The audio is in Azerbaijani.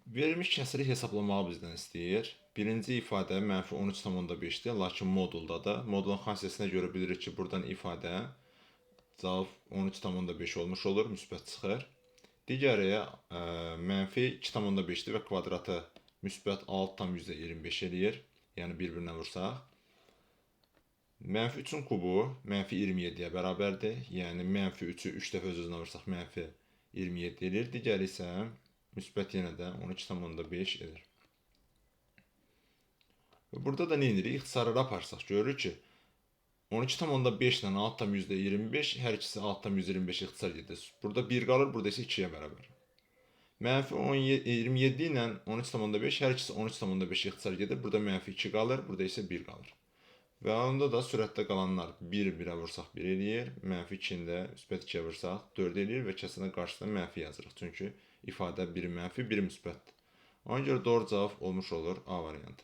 Verilmiş kəsiri hesablamağı bizdən istəyir. Birinci ifadə -13,5-dir, lakin modulda da. Modulun xassiyəsinə görə bilirik ki, buradan ifadə cavab 13,5 olmuş olur, müsbət çıxır. Digəri -2,5-dir və kvadratı müsbət 6,25 eləyir. Yəni bir-birinə vursaq. -3-ün kubu -27-yə bərabərdir. Yəni -3-ü 3 dəfə öz-özünə vursaq -27 edir. Digəri isə müsbət yenə də 12,5 edir. Burada da nə edirik? İxtisarlara aparsaq görürük ki, 12,5 ilə 6,25 hər ikisi 6,25 ixtisar gedir. Burada 1 qalır, burada isə 2-yə bərabər. -27 ilə 13,5 hər ikisi 13,5 ixtisar gedir. Burada -2 qalır, burada isə 1 qalır. Və onda da sürətdə qalanlar 1-1-ə vursaq 1 eləyir, -2-ni də müsbət 2-yə vursaq 4 eləyir və kəsrinin qarşısına mənfi yazırıq. Çünki ifadə biri mənfi, biri müsbətdir. Ona görə doğru cavab olmuş olur A variantı.